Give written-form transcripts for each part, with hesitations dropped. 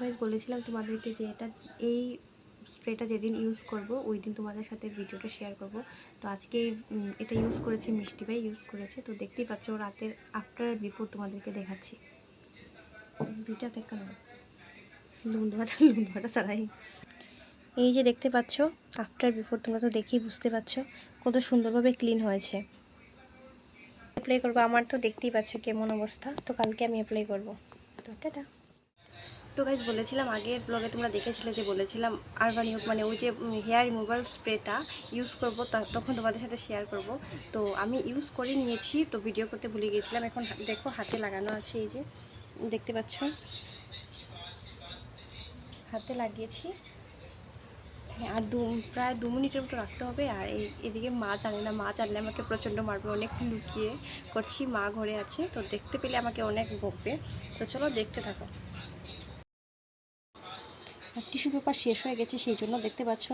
Guys বলেছিলাম তোমাদেরকে যে এই স্প্রেটা যেদিন ইউজ করব ওই দিন তোমাদের সাথে ভিডিওটা শেয়ার করব। তো আজকে এটা ইউজ করেছি, মিষ্টি ভাই ইউজ করেছে। তো দেখতেই পাচ্ছ রাতের আফটার বিফোর তোমাদেরকে দেখাচ্ছি। দুইটা দেখা না লুন্ডাটা ছাড়াই এই যে দেখতে পাচ্ছ আফটার বিফোর, তোমরা তো দেখেই বুঝতে পারছো কত সুন্দরভাবে ক্লিন হয়েছে। অ্যাপ্লাই করবো, আমার তো দেখতেই পাচ্ছ কেমন অবস্থা। তো কালকে আমি অ্যাপ্লাই করবো। তো টাটা। তো গাইজ বলেছিলাম আগের ব্লগে তোমরা দেখেছিলে যে বলেছিলাম আরবানিক মানে ওই যে হেয়ার রিমুভাল স্প্রেটা ইউজ করবো, তখন তোমাদের সাথে শেয়ার করব। তো আমি ইউজ করে নিয়েছি, তো ভিডিও করতে ভুলে গিয়েছিলাম। এখন দেখো হাতে লাগানো আছে, এই যে দেখতে পাচ্ছ হাতে লাগিয়েছি। হ্যাঁ, আর প্রায় 2 মিনিটের মতো রাখতে হবে। আর এদিকে মা জানে না, মা জানলে আমাকে প্রচণ্ড মারবে। অনেক লুকিয়ে করছি, মা ঘরে আছে, তো দেখতে পেলে আমাকে অনেক বকবে। তো চলো দেখতে থাকো। টিস্যু পেপার শেষ হয়ে গেছে, সেই জন্য দেখতে পাচ্ছ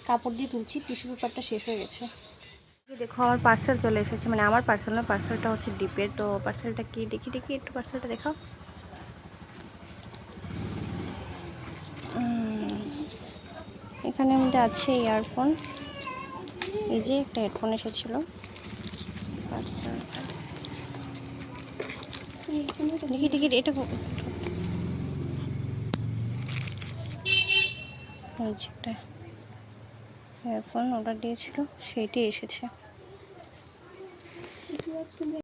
কাপড় দিয়ে তুলছি, টিস্যু পেপারটা শেষ হয়ে গেছে। দেখো আমার পার্সেল চলে এসেছে, মানে আমার পার্সেল না, পার্সেলটা হচ্ছে ডিপের। তো পার্সেলটা কি দেখি একটু পার্সেলটা দেখাও। এখানের মধ্যে আছে ইয়ারফোন, এই যে একটা হেডফোন এসেছিলো। পার্সেলটা দেখি এটা এই যে একটা ইয়ারফোন অর্ডার দিয়েছিল, সেইটাই এসেছে।